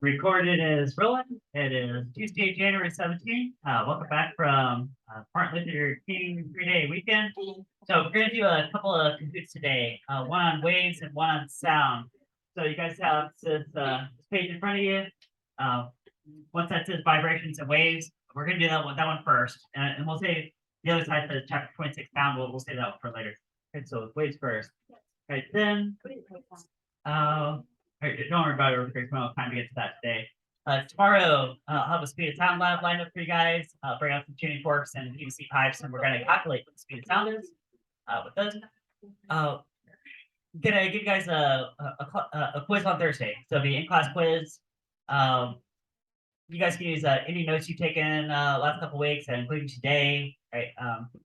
Recorded is rolling. It is Tuesday, January 17th. Welcome back from Martin Luther King 3-day weekend. So we're going to do a couple of Kahoots today, one on waves and one on sound. So you guys have this page in front of you. Once that says vibrations and waves, we're going to do that one first. And we'll say the other side says chapter 26 sound. We'll say that one for later. Okay, so waves first. Right, then don't worry about it. There's no time to get to that today. Tomorrow, I'll have a speed of sound lab lined up for you guys. Bring out some tuning forks and PVC pipes, and we're going to calculate what the speed of sound is with those. Gonna give you guys a quiz on Thursday. So it'll be in-class quiz. You guys can use any notes you've taken last couple weeks, including today. Right?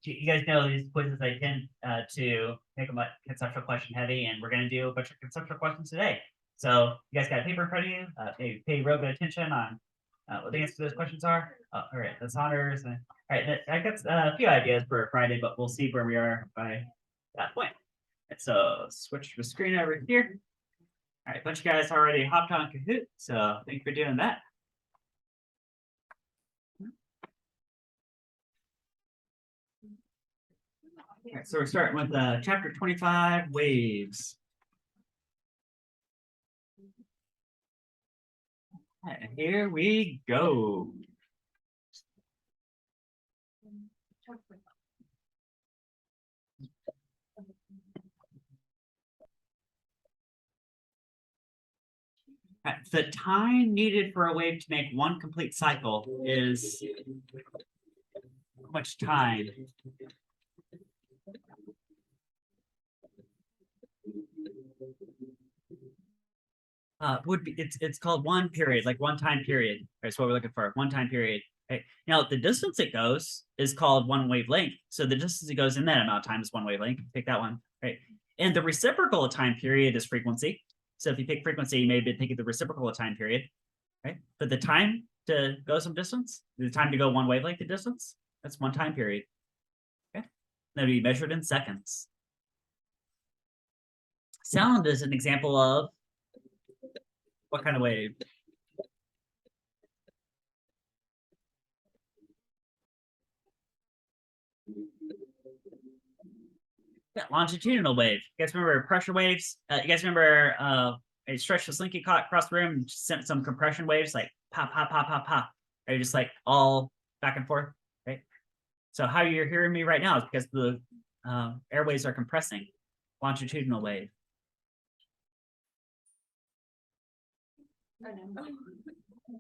You guys know these quizzes I tend to make them conceptual question heavy, and we're going to do a bunch of conceptual questions today. So you guys got a paper in front of you. Pay real good attention on what the answers to those questions are. All right, that's honors. All right, I got a few ideas for Friday, but we'll see where we are by that point. And so switch the screen over here. All right, a bunch of guys already hopped on Kahoot, so thank you for doing that. All right, so we're starting with chapter 25, waves. And here we go. Right, the time needed for a wave to make one complete cycle is how much time? Would be it's called one period, like one time period. That's what we're looking for, one time period. Right? Now the distance it goes is called one wavelength. So the distance it goes in that amount of time is one wavelength. Pick that one, right? And the reciprocal of time period is frequency. So if you pick frequency, you may be thinking the reciprocal of time period, right? But the time to go some distance, the time to go one wavelength of distance, that's one time period. Okay, that'll be measured in seconds. Sound is an example of what kind of wave? Yeah, longitudinal wave. You guys remember pressure waves? You guys remember I stretched the slinky across the room and sent some compression waves like pop, pop, pop, pop, pop. Are you just like all back and forth, right? So how you're hearing me right now is because the airways are compressing. Longitudinal wave.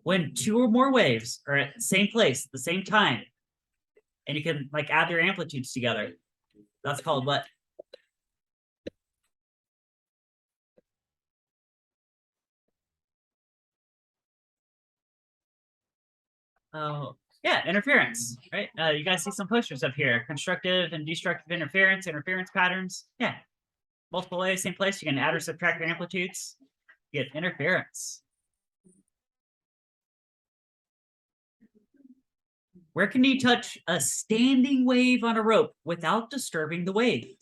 When two or more waves are at the same place at the same time, and you can like add their amplitudes together, that's called what? Oh, yeah, interference, right? You guys see some posters up here, constructive and destructive interference patterns. Yeah, multiple waves, same place. You can add or subtract their amplitudes. You get interference. Where can you touch a standing wave on a rope without disturbing the wave?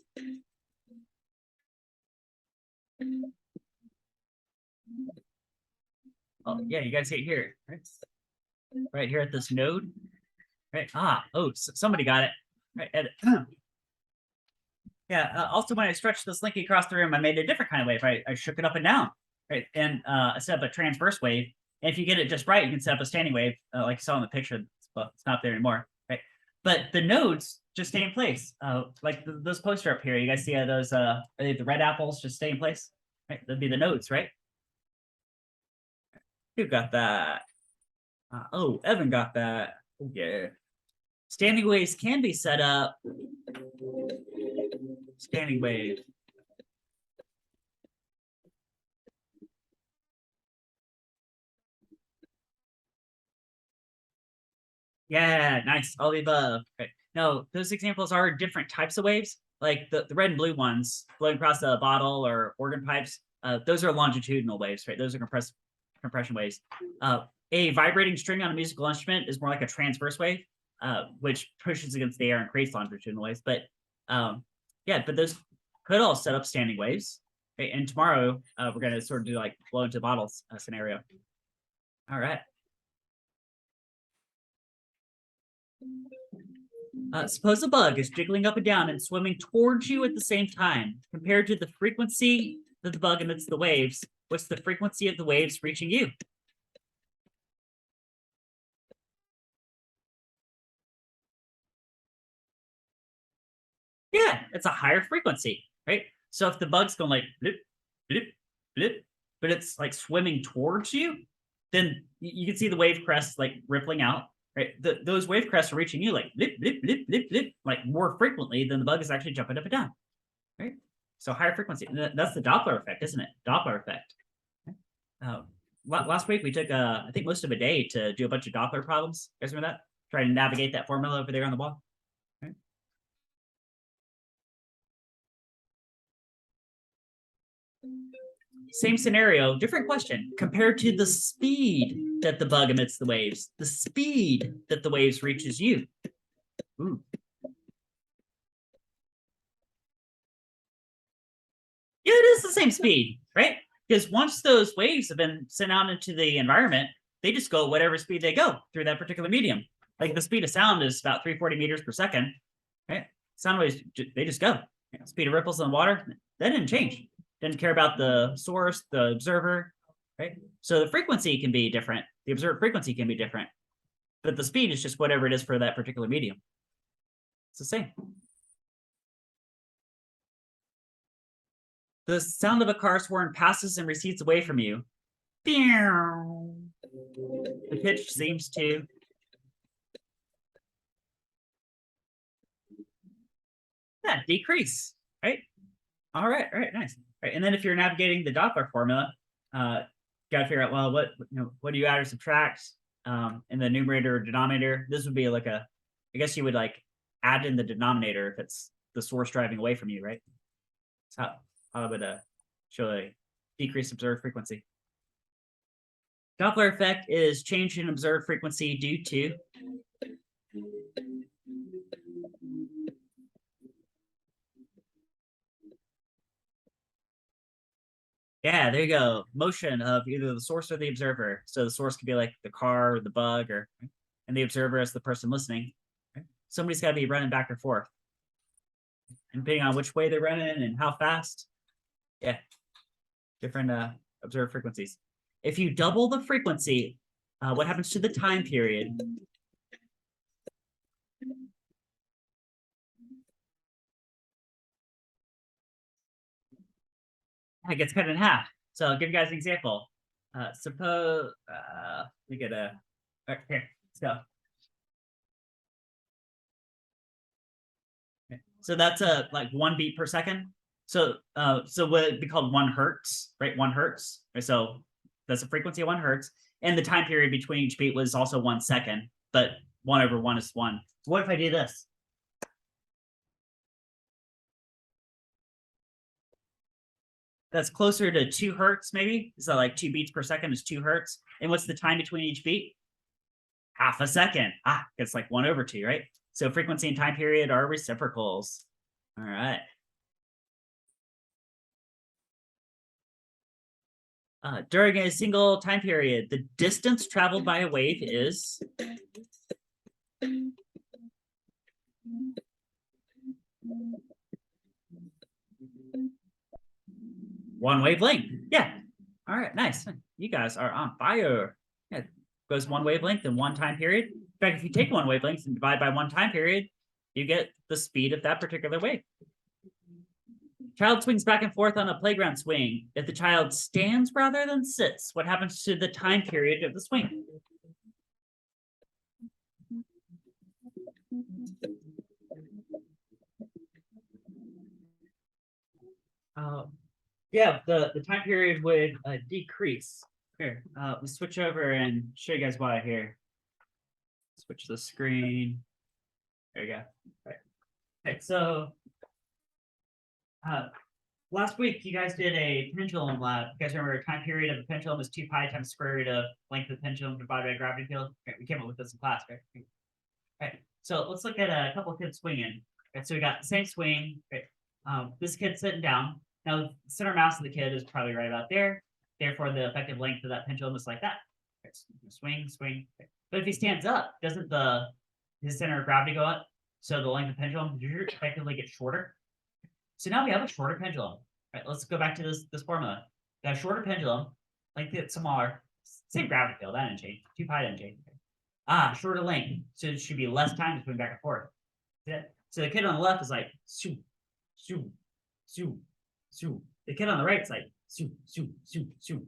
Oh, yeah, you guys see it here, right? Right here at this node, right? Somebody got it, right? Yeah, also when I stretched the slinky across the room, I made a different kind of wave. I shook it up and down, right? And I set up a transverse wave. And if you get it just right, you can set up a standing wave, like you saw in the picture, but it's not there anymore, right? But the nodes just stay in place. Like those posters up here, you guys see those, are they the red apples just stay in place? Right, that'd be the nodes, right? Who got that? Evan got that. Oh, yeah. Standing waves can be set up. Standing wave. Yeah, nice. All the above. Okay. No, those examples are different types of waves. Like the red and blue ones flowing across a bottle or organ pipes. Those are longitudinal waves, right? Those are compression waves. A vibrating string on a musical instrument is more like a transverse wave, which pushes against the air and creates longitudinal waves. But yeah, but those could all set up standing waves. Okay? And tomorrow we're going to sort of do like blow into bottles scenario. All right. Suppose a bug is jiggling up and down and swimming towards you at the same time. Compared to the frequency that the bug emits the waves, what's the frequency of the waves reaching you? Yeah, it's a higher frequency, right? So if the bug's going like blip, blip, blip, but it's like swimming towards you, then you can see the wave crests like rippling out, right? Those wave crests are reaching you like blip, blip, blip, blip, blip, like more frequently than the bug is actually jumping up and down, right? So higher frequency. That's the Doppler effect, isn't it? Doppler effect. Uh, last week we took, I think, most of a day to do a bunch of Doppler problems. You guys remember that? Trying to navigate that formula over there on the wall. Right? Same scenario, different question. Compared to the speed that the bug emits the waves, the speed that the waves reaches you. Ooh. Yeah, it is the same speed, right? Because once those waves have been sent out into the environment, they just go whatever speed they go through that particular medium. Like the speed of sound is about 340 meters per second, right? Sound waves, they just go. Speed of ripples in the water, that didn't change. Didn't care about the source, the observer, right? So the frequency can be different. The observed frequency can be different, but the speed is just whatever it is for that particular medium. It's the same. The sound of a car's horn passes and recedes away from you. The pitch seems to decrease, right? All right, nice. Right, and then if you're navigating the Doppler formula, got to figure out, well, what do you add or subtract in the numerator or denominator? This would be like I guess you would like add in the denominator if it's the source driving away from you, right? So how I would show a decreased observed frequency. Doppler effect is change in observed frequency due to there you go. Motion of either the source or the observer. So the source could be like the car or the bug, and the observer is the person listening. Somebody's got to be running back and forth. And depending on which way they're running and how fast, different observed frequencies. If you double the frequency, what happens to the time period? It gets cut in half. So I'll give you guys an example. Suppose we get a here, let's go. So that's like 1 beat per second. So what would be called 1 hertz, right? 1 hertz. Right? So that's a frequency of 1 hertz. And the time period between each beat was also 1 second, but 1/1 is 1. What if I do this? That's closer to 2 hertz, maybe. So like 2 beats per second is 2 hertz. And what's the time between each beat? Half a second. It's like 1/2, right? So frequency and time period are reciprocals. All right. During a single time period, the distance traveled by a wave is one wavelength. Yeah. All right, nice. You guys are on fire. Yeah, goes 1 wavelength in 1 time period. In fact, if you take 1 wavelength and divide by 1 time period, you get the speed of that particular wave. Child swings back and forth on a playground swing. If the child stands rather than sits, what happens to the time period of the swing? The time period would decrease. Here, let's switch over and show you guys why here. Switch the screen. There you go. Right. Okay, so last week you guys did a pendulum lab. You guys remember a time period of a pendulum is 2 pi times square root of length of the pendulum divided by gravity field? Okay, we came up with this in class, right? Okay, so let's look at a couple of kids swinging. Okay, so we got the same swing. Okay. This kid's sitting down. Now, the center mass of the kid is probably right about there. Therefore, the effective length of that pendulum is like that. Okay. Right? Swing, swing. But if he stands up, doesn't his center of gravity go up? So the length of pendulum effectively gets shorter. So now we have a shorter pendulum. Right, let's go back to this formula. That shorter pendulum, length gets smaller, same gravity field, that didn't change. 2 pi didn't change. Shorter length, so it should be less time between back and forth. Yeah. So the kid on the left is like shoo, shoo, shoo, shoo. The kid on the right is like shoo, shoo, shoo, shoo.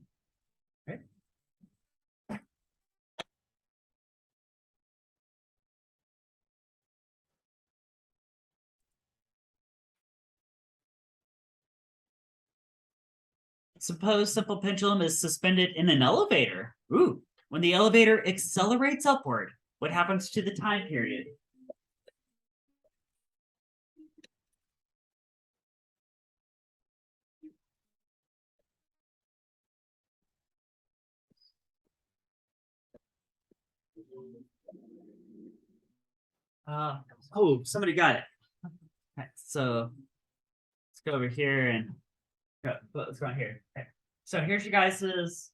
Right? Suppose simple pendulum is suspended in an elevator. Ooh, when the elevator accelerates upward, what happens to the time period? Oh, somebody got it. Right, so let's go over here and let's go on here. Okay. So here's your guys's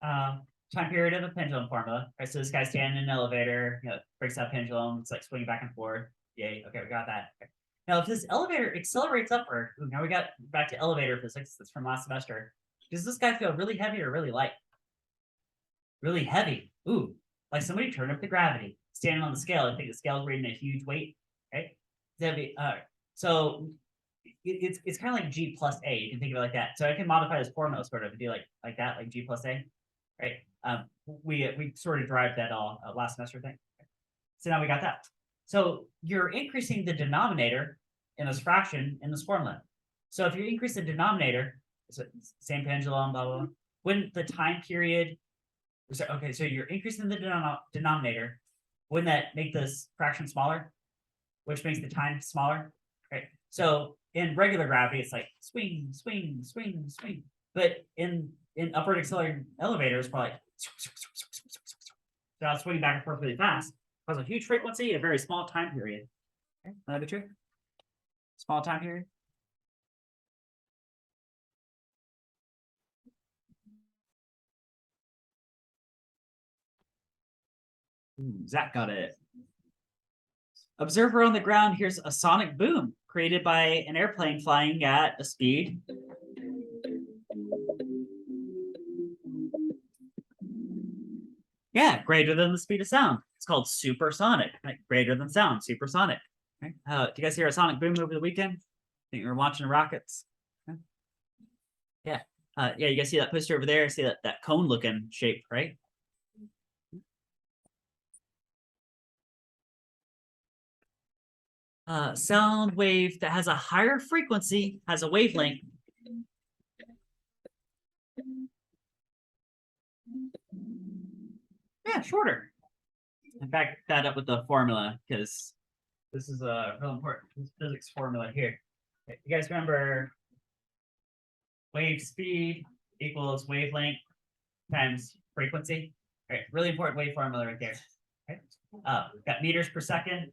time period of the pendulum formula. Right, so this guy's standing in an elevator, breaks that pendulum. It's like swinging back and forth. Yay. Okay, we got that. Okay. Now, if this elevator accelerates upward, now we got back to elevator physics. That's from last semester. Does this guy feel really heavy or really light? Really heavy. Ooh, like somebody turned up the gravity. Standing on the scale, I think the scale is reading a huge weight. Right? So it's kind of like G plus A. You can think of it like that. So I can modify this formula sort of and do like that, like G plus A. Right? We sort of derived that all last semester thing. So now we got that. So you're increasing the denominator in this fraction in this formula. So if you increase the denominator, same pendulum, blah, blah, blah. When the time period, okay, so you're increasing the denominator. Wouldn't that make this fraction smaller? Which makes the time smaller, right? So in regular gravity, it's like swing, swing, swing, swing. But in upward accelerating elevators, probably so it's swinging back and forth really fast. Has a huge frequency, a very small time period. Okay, that be true? Small time period. Zach got it. Observer on the ground hears a sonic boom created by an airplane flying at a speed. Yeah, greater than the speed of sound. It's called supersonic. Right? Greater than sound, supersonic. Right? Do you guys hear a sonic boom over the weekend? Think you were watching rockets? Yeah. Yeah, you guys see that poster over there? See that cone looking shape, right? Sound wave that has a higher frequency has a wavelength. Yeah, shorter. And back that up with the formula because this is a real important physics formula here. Okay, you guys remember wave speed equals wavelength times frequency? All right, really important wave formula right there. Okay. Got meters per second.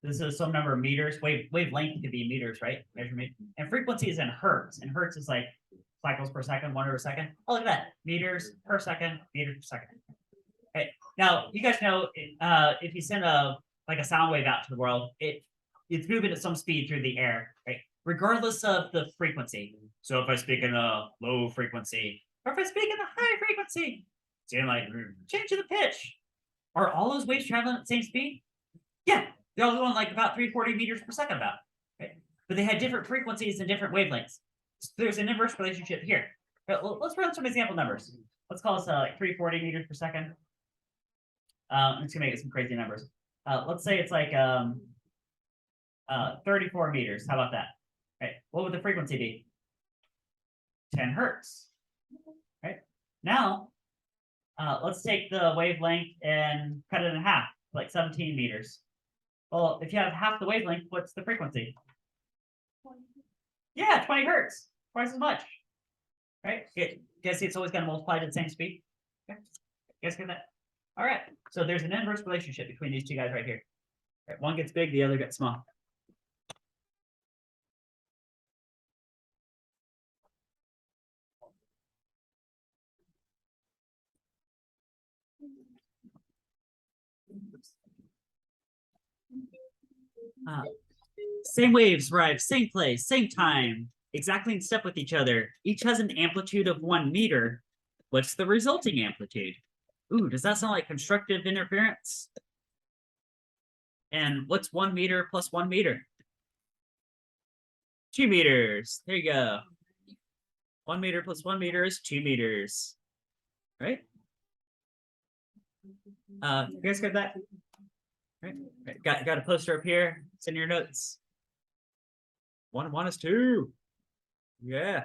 This is some number of meters. Wavelength could be meters, right? Measurement. And frequency is in hertz. And hertz is like cycles per second, 1 over a second. Oh, look at that. Meters per second, meters per second. Okay. Now, you guys know if you send a sound wave out to the world, it's moving at some speed through the air, right? Regardless of the frequency. So if I speak in a low frequency, or if I speak in a high frequency, so like change the pitch. Are all those waves traveling at the same speed? Yeah, they're all going like about 340 meters per second about, right? But they had different frequencies and different wavelengths. So there's an inverse relationship here. But let's run some example numbers. Let's call this like 340 meters per second. I'm just gonna make it some crazy numbers. Let's say it's like 34 meters. How about that? Right. What would the frequency be? 10 hertz. Right. Now, let's take the wavelength and cut it in half, like 17 meters. Well, if you have half the wavelength, what's the frequency? 20. Yeah, 20 hertz. Twice as much. Right? You guys see it's always going to multiply at the same speed? Okay. You guys get that? All right. So there's an inverse relationship between these two guys right here. Right. One gets big, the other gets small. Same waves arrive, same place, same time, exactly in step with each other. Each has an amplitude of 1 meter. What's the resulting amplitude? Ooh, does that sound like constructive interference? And what's 1 meter plus 1 meter? 2 meters. There you go. 1 meter plus 1 meter is 2 meters. Right? You guys got that? Right. Got a poster up here. It's in your notes. 1 and 1 is 2. Yeah.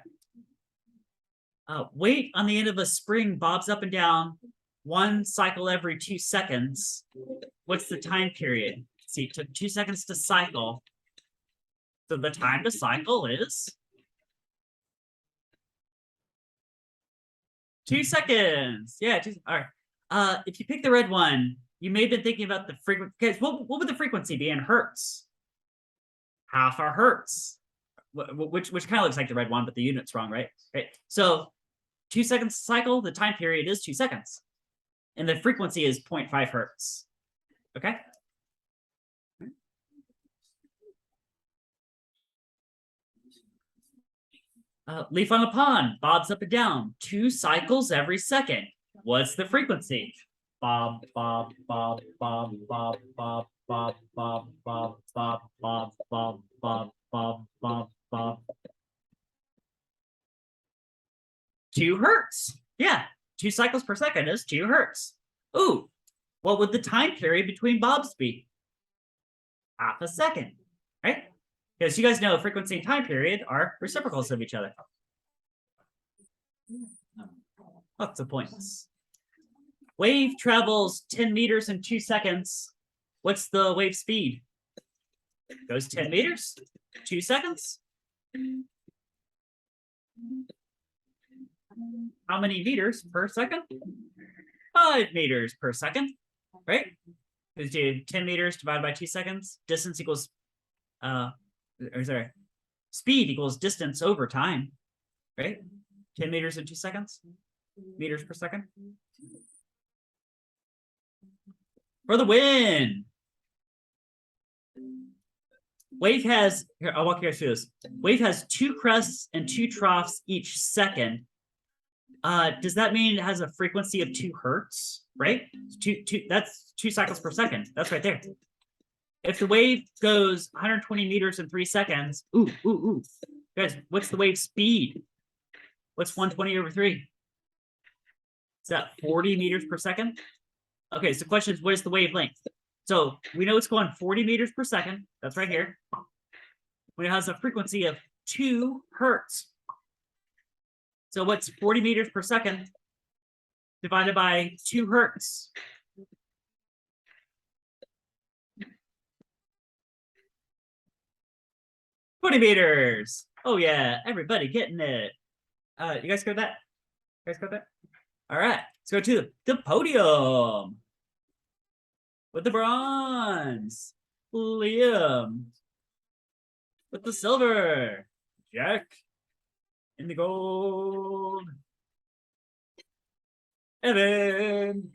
Weight on the end of a spring bobs up and down 1 cycle every 2 seconds. What's the time period? See, it took 2 seconds to cycle. So the time to cycle is 2 seconds. Yeah, all right. If you pick the red one, you may have been thinking about the frequency. Guys, what would the frequency be in hertz? Half a hertz, which kind of looks like the red one, but the unit's wrong, right? Right. So 2 seconds cycle, the time period is 2 seconds. And the frequency is 0.5 hertz. Okay? Leaf on a pond bobs up and down 2 cycles every second. What's the frequency? Bob, bob, bob, bob, bob, bob, bob, bob, bob, bob, bob, bob, bob, bob, bob, bob. 2 hertz. Yeah, 2 cycles per second is 2 hertz. Ooh, what would the time period between bobs be? Half a second, right? Because you guys know frequency and time period are reciprocals of each other. Lots of points. Wave travels 10 meters in 2 seconds. What's the wave speed? Goes 10 meters, 2 seconds. How many meters per second? 5 meters per second, right? Because you 10 meters divided by 2 seconds. Distance equals, speed equals distance over time, right? 10 meters in 2 seconds, meters per second. For the win. Wave has, here, I'll walk you guys through this. Wave has 2 crests and 2 troughs each second. Does that mean it has a frequency of 2 hertz, right? That's 2 cycles per second. That's right there. If the wave goes 120 meters in 3 seconds, guys, what's the wave speed? What's 120 over 3? Is that 40 meters per second? Okay, so the question is, what is the wavelength? So we know it's going 40 meters per second. That's right here. When it has a frequency of 2 hertz. So what's 40 meters per second divided by 2 hertz? $20 meters. Oh yeah, everybody getting it. You guys got that? You guys got that? All right, let's go to the podium. With the bronze, Liam. With the silver, Jack. In the gold, Evan.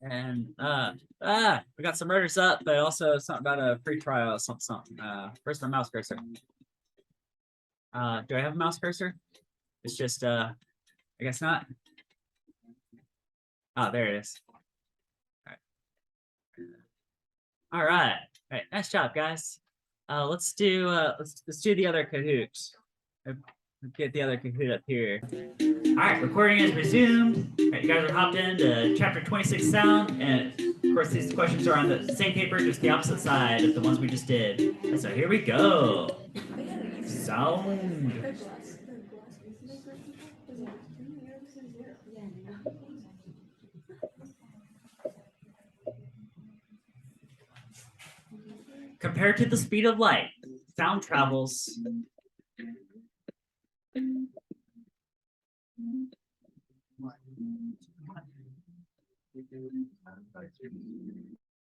And we got some runners up, but also something about a free trial, something. Where's my mouse cursor? Do I have a mouse cursor? It's just I guess not. Oh, there it is. All right. All right. Nice job, guys. Let's do the other Kahoot. Get the other Kahoot up here. All right, recording is resumed. All right, you guys are hopped into chapter 26 sound, and of course these questions are on the same paper, just the opposite side of the ones we just did. So here we go. Sound. Compared to the speed of light, sound travels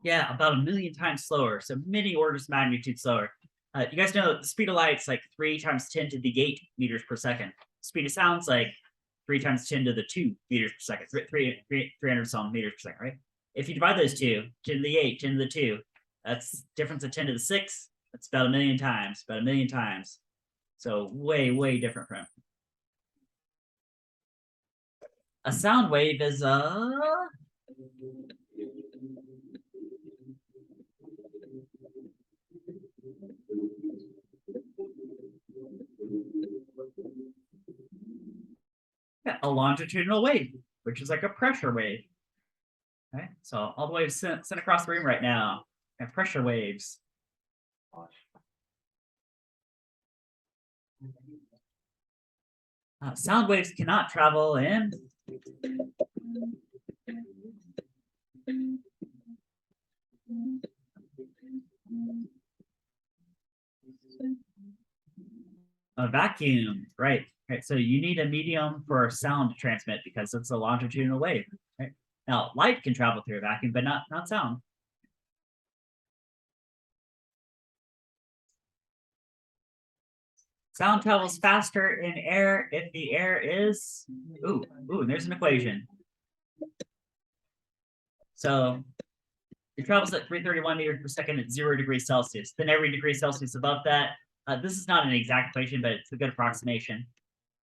about 1,000,000 times slower, so many orders of magnitude slower. You guys know the speed of light's like 3 times 10 to the 8 meters per second. Speed of sound's like 3 times 10 to the 2 meters per second, 300 some meters per second, right? If you divide those two, 10 to the 8, 10 to the 2, That's difference of 10 to the 6. That's about a million times, about a million times. So way, way different from a sound wave is a longitudinal wave, which is like a pressure wave. Okay, so all the waves sent across the room right now have pressure waves. Sound waves cannot travel in a vacuum, right? Right. So you need a medium for sound to transmit because it's a longitudinal wave. Right? Now, light can travel through a vacuum, but not sound. Sound travels faster in air if the air is and there's an equation. So it travels at 331 meters per second at 0 degrees Celsius. Then every degree Celsius above that, this is not an exact equation, but it's a good approximation.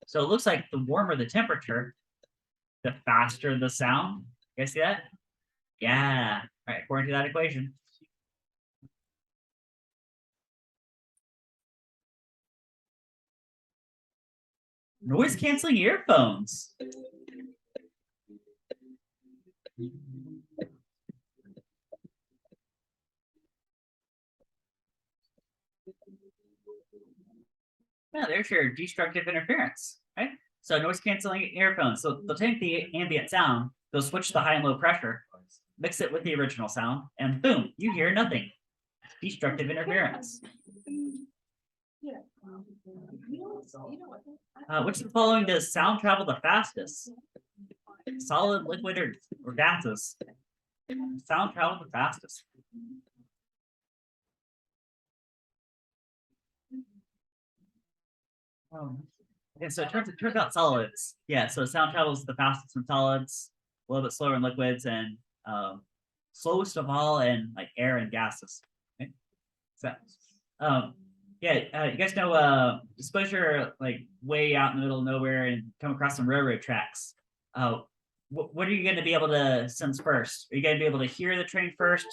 So it looks like the warmer the temperature, the faster the sound. You guys see that? Yeah. All right, according to that equation. Noise canceling earphones. Yeah, there's your destructive interference, right? So noise canceling earphones. So they'll take the ambient sound, they'll switch the high and low pressure, mix it with the original sound, and boom, you hear nothing. Destructive interference. Which of the following does sound travel the fastest? Solid, liquid, or gases? Sound travel the fastest. Yeah, so it turns out solids. Yeah, so sound travels the fastest in solids, a little bit slower in liquids, and slowest of all in like air and gases. Okay? So, you guys know, suppose you're like way out in the middle of nowhere and come across some railroad tracks. What are you going to be able to sense first? Are you going to be able to hear the train first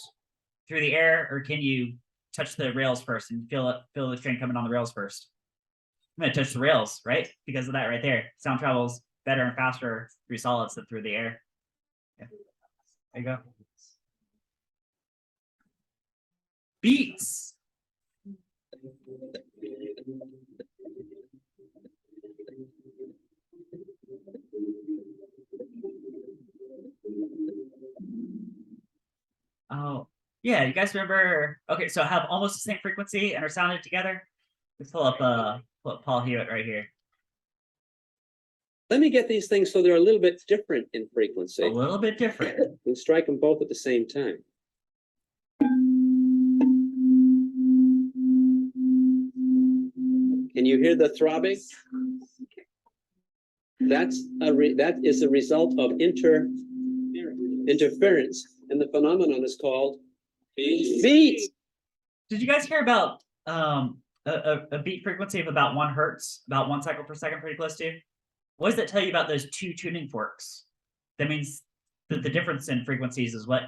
through the air, or can you touch the rails first and feel the train coming on the rails first? I'm going to touch the rails, right? Because of that right there. Sound travels better and faster through solids than through the air. Yeah. There you go. Beats. Oh, yeah. You guys remember? Okay, so have almost the same frequency and are sounded together. Let's pull up Paul Hewitt right here. Let me get these things so they're a little bit different in frequency. A little bit different. And strike them both at the same time. Can you hear the throbbing? That is a result of interference, and the phenomenon is called beats. Did you guys hear about a beat frequency of about 1 hertz, about 1 cycle per second, pretty close to? What does that tell you about those 2 tuning forks? That means that the difference in frequencies is what?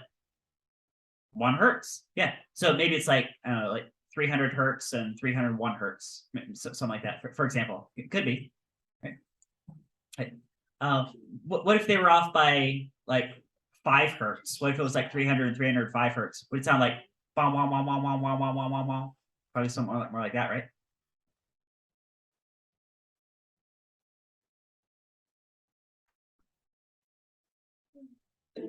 1 hertz. Yeah. So maybe it's like, I don't know, like 300 hertz and 301 hertz, something like that, for example. It could be. Right? Right. What if they were off by like 5 hertz? What if it was like 300 and 305 hertz? Would it sound like wow, wow, wow, wow, wow, wow, wow, wow, wow, wow? Probably something more like that, right? A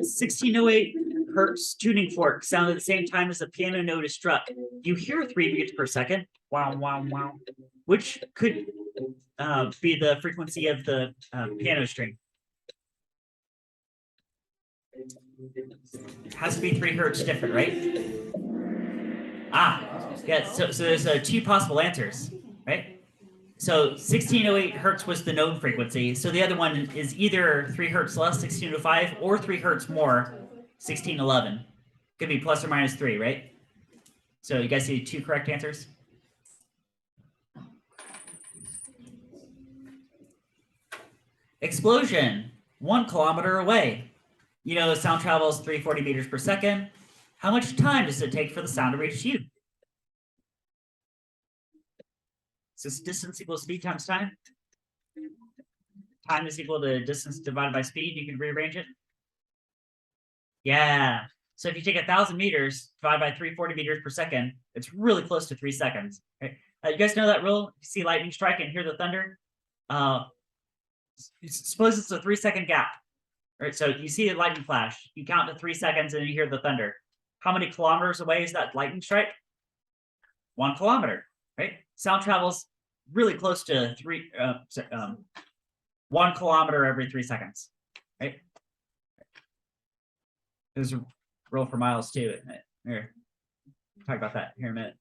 1608 hertz tuning fork sound at the same time as a piano note is struck. You hear 3 beats per second. Wow, wow, wow. Which could be the frequency of the piano string. It has to be 3 hertz different, right? Yeah. So there's 2 possible answers, right? So 1608 hertz was the known frequency. So the other one is either 3 hertz less, 1605, or 3 hertz more, 1611. Could be plus or minus 3, right? So you guys see 2 correct answers? Explosion, 1 kilometer away. You know, the sound travels 340 meters per second. How much time does it take for the sound to reach you? So distance equals speed times time. Time is equal to distance divided by speed. You can rearrange it. Yeah. So if you take 1,000 meters, divide by 340 meters per second, it's really close to 3 seconds. Right? You guys know that rule? You see lightning strike and hear the thunder. Suppose it's a 3-second gap. Right? So you see a lightning flash. You count to 3 seconds and you hear the thunder. How many kilometers away is that lightning strike? 1 kilometer. Right? Sound travels really close to 1 kilometer every 3 seconds. Right? There's a rule for miles too. Here, talk about that here in a minute.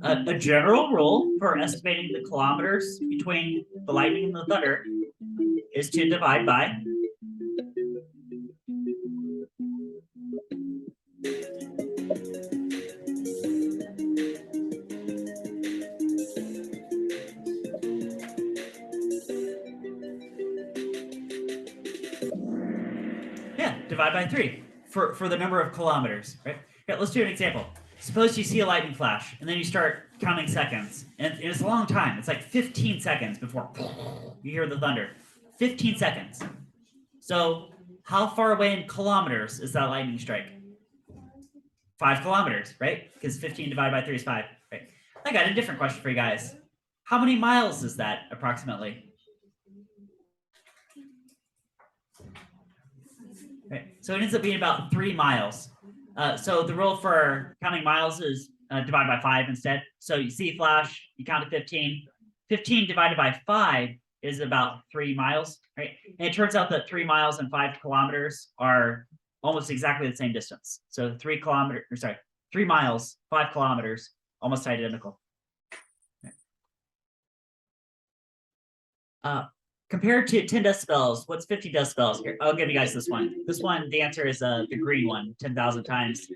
A general rule for estimating the kilometers between the lightning and the thunder is to divide by divide by 3 for the number of kilometers, right? Yeah, let's do an example. Suppose you see a lightning flash and then you start counting seconds, and it's a long time. It's like 15 seconds before you hear the thunder. 15 seconds. So how far away in kilometers is that lightning strike? 5 kilometers, right? Because 15 divided by 3 is 5, right? I got a different question for you guys. How many miles is that approximately? Right. So it ends up being about 3 miles. So the rule for counting miles is divide by 5 instead. So you see a flash, you count to 15. 15 divided by 5 is about 3 miles, right? And it turns out that 3 miles and 5 kilometers are almost exactly the same distance. So 3 miles, 5 kilometers, almost identical. Compared to 10 decibels, what's 50 decibels? Here, I'll give you guys this one. This one, the answer is the green one, 10,000 times.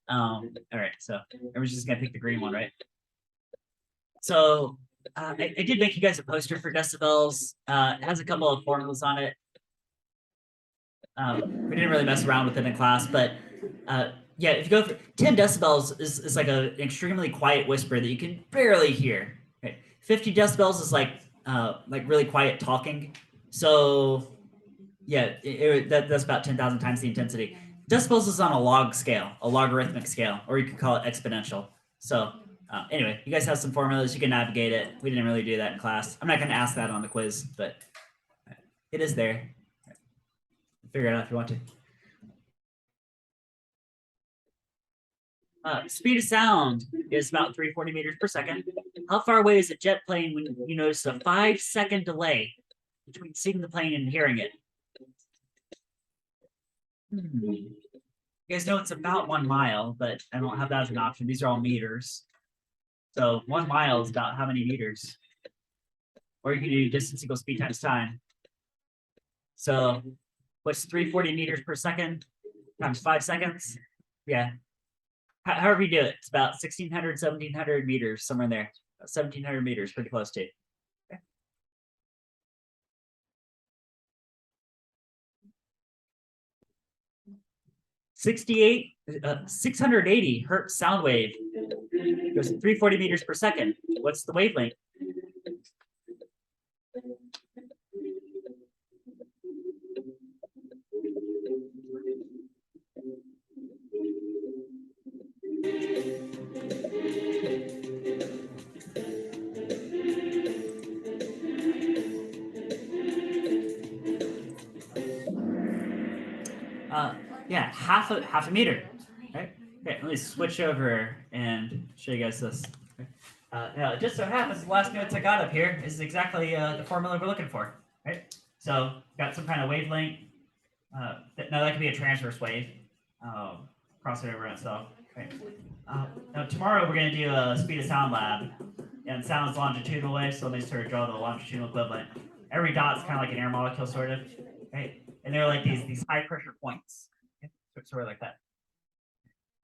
All right, so everyone's just gonna pick the green one, right? So I did make you guys a poster for decibels. It has a couple of formulas on it. We didn't really mess around with it in class, but yeah, if you go for 10 decibels is like an extremely quiet whisper that you can barely hear. Right? 50 decibels is like really quiet talking. So yeah, that's about 10,000 times the intensity. Decibels is on a log scale, a logarithmic scale, or you could call it exponential. So anyway, you guys have some formulas, you can navigate it. We didn't really do that in class. I'm not going to ask that on the quiz, but it is there. Figure it out if you want to. Speed of sound is about 340 meters per second. How far away is a jet plane when you notice a 5-second delay between seeing the plane and hearing it? You guys know it's about 1 mile, but I don't have that as an option. These are all meters. So 1 mile is about how many meters? Or you can do distance equals speed times time. So what's 340 meters per second times 5 seconds? Yeah. However you do it, it's about 1,600, 1,700 meters, somewhere in there. 1,700 meters, pretty close to. Okay. 680 hertz sound wave goes 340 meters per second. What's the wavelength? Yeah, half a meter. Right? Okay, let me switch over and show you guys this. Now, it just so happens the last notes I got up here is exactly the formula we're looking for. Right? So got some kind of wavelength. Now that could be a transverse wave. Cross it over itself. Right? Now tomorrow we're going to do a speed of sound lab, and sound's longitudinal wave. So let me sort of draw the longitudinal equivalent. Every dot's kind of like an air molecule, sort of. Right? And And they're like these high pressure points. Okay? Sort of like that.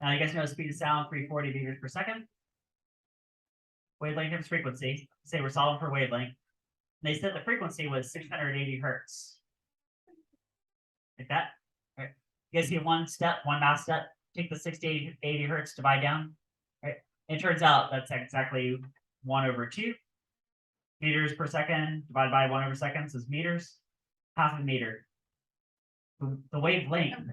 Now you guys know the speed of sound, 340 meters per second. Wavelength times frequency. Say we're solving for wavelength. They said the frequency was 680 hertz. Like that. All right. You guys see one math step. Take the 680 hertz, divide down. Right. It turns out that's exactly 1/2 meters per second divided by 1/2 is meters. Half a meter. The wavelength.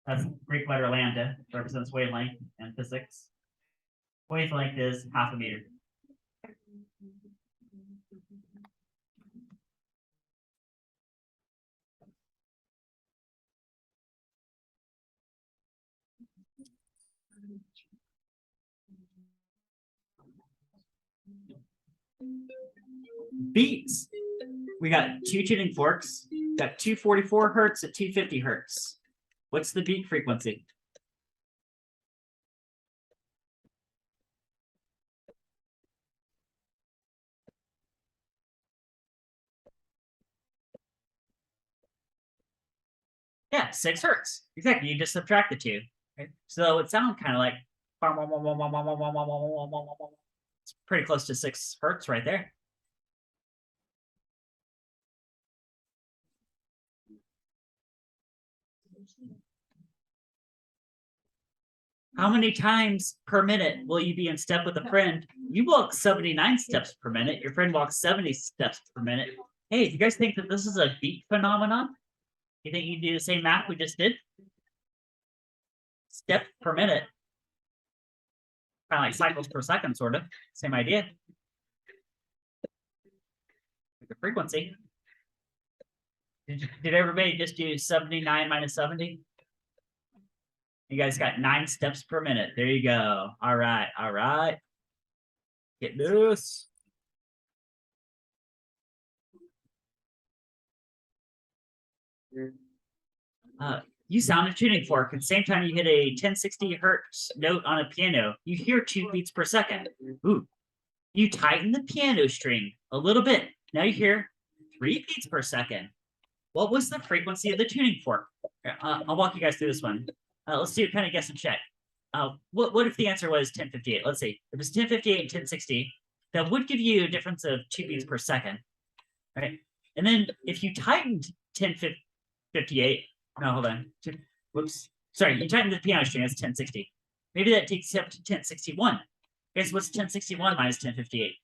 That's Greek letter lambda, represents wavelength in physics. Wavelength is half a meter. Beats. We got 2 tuning forks. Got 244 hertz at 250 hertz. What's the beat frequency? Yeah, 6 hertz. Exactly. You just subtract the two. Right? So it sounds kind of like it's pretty close to 6 hertz right there. How many times per minute will you be in step with a friend? You walk 79 steps per minute. Your friend walks 70 steps per minute. Hey, do you guys think that this is a beat phenomenon? You think you can do the same math we just did? Step per minute. Kind of like cycles per second, sort of. Same idea. The frequency. Did everybody just do 79 minus 70? You guys got 9 steps per minute. There you go. All right. All right. Get this. You sound a tuning fork. At the same time you hit a 1060 hertz note on a piano, you hear 2 beats per second. Ooh. You tighten the piano string a little bit. Now you hear 3 beats per second. What was the frequency of the tuning fork? I'll walk you guys through this one. Let's do kind of guess and check. What if the answer was 1058? Let's see. If it's 1058 and 1060, that would give you a difference of 2 beats per second, right? And then if you tightened 1058, no, hold on. Whoops. Sorry, you tightened the piano string, that's 1060. Maybe that takes you up to 1061. Guess what's 1061 minus 1058?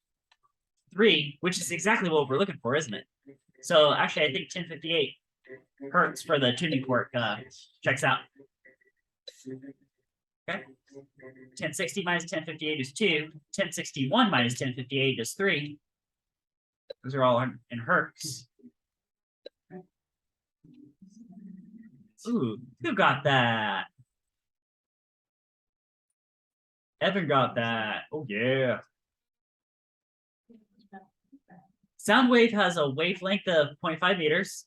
3, which is exactly what we're looking for, isn't it? So actually, I think 1058 hertz for the tuning fork checks out. Okay. 1060 minus 1058 is 2. 1061 minus 1058 is 3. Those are all in hertz. Ooh, who got that? Evan got that. Oh, yeah. Sound wave has a wavelength of 0.5 meters.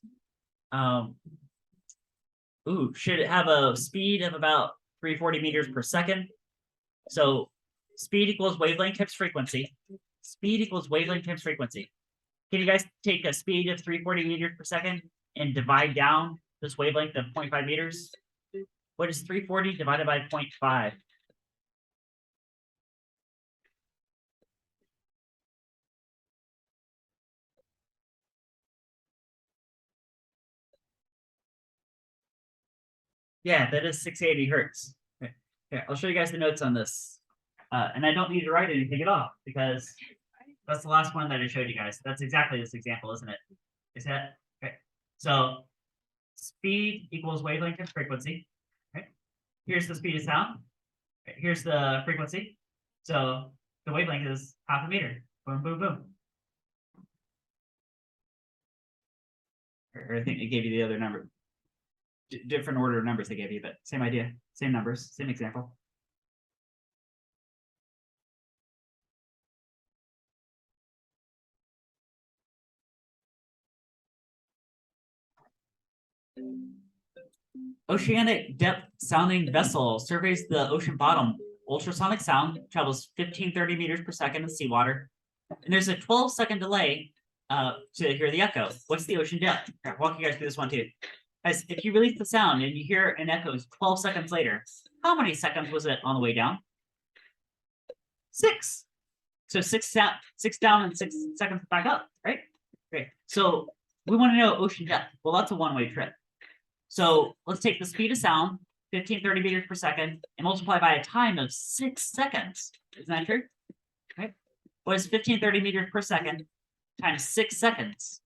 Should it have a speed of about 340 meters per second? So speed equals wavelength times frequency. Speed equals wavelength times frequency. Can you guys take a speed of 340 meters per second and divide down this wavelength of 0.5 meters? What is 340 divided by 0.5? Yeah, that is 680 hertz. Okay. Here, I'll show you guys the notes on this. And I don't need to write anything at all because that's the last one that I showed you guys. That's exactly this example, isn't it? Is that okay? So speed equals wavelength times frequency. Okay. Here's the speed of sound. Okay. Here's the frequency. So the wavelength is half a meter. Boom, boom, boom. Or I think it gave you the other number. Different order of numbers they gave you, but same idea, same numbers, same example. Oceanic depth sounding vessel surveys the ocean bottom. Ultrasonic sound travels 1530 meters per second in seawater. And there's a 12-second delay to hear the echo. What's the ocean depth? I'll walk you guys through this one too. As if you release the sound and you hear an echo 12 seconds later, how many seconds was it on the way down? 6. So 6 down and 6 seconds back up, right? Great. So we want to know ocean depth. Well, that's a one-way trip. So let's take the speed of sound, 1530 meters per second, and multiply by a time of 6 seconds. Isn't that true? Right? What is 1530 meters per second times 6 seconds?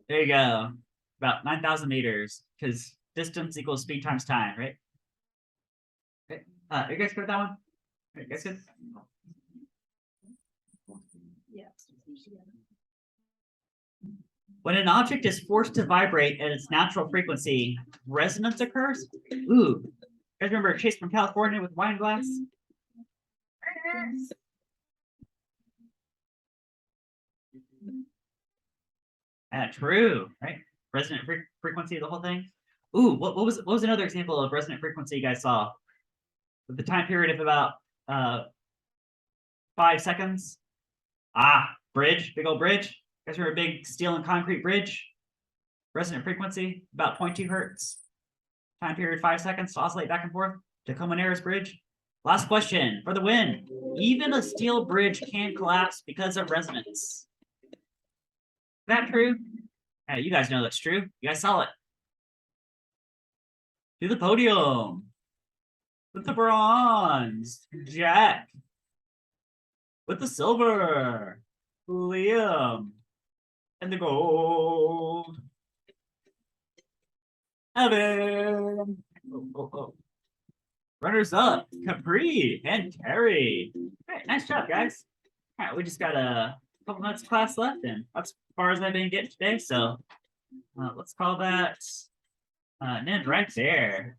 There you go. About 9,000 meters, because distance equals speed times time, right? Okay. You guys good with that one? You guys good? When an object is forced to vibrate at its natural frequency, resonance occurs. Ooh, you guys remember Chase from California with wine glass? True, right? Resonant frequency, the whole thing. Ooh, what was another example of resonant frequency you guys saw? With the time period of about 5 seconds. Bridge, big old bridge. You guys remember a big steel and concrete bridge? Resonant frequency, about 0.2 hertz. Time period 5 seconds to oscillate back and forth. Tacoma Narrows Bridge. Last question for the win. Even a steel bridge can collapse because of resonance. Is that true? You guys know that's true. You guys saw it. To the podium. With the bronze. Jack. With the silver. Liam. And the gold. Evan. Oh. Runners up, Capri and Terry. All right, nice job, guys. All right, we just got a couple minutes of class left, and that's as far as I've been getting today. So let's call that an end right there.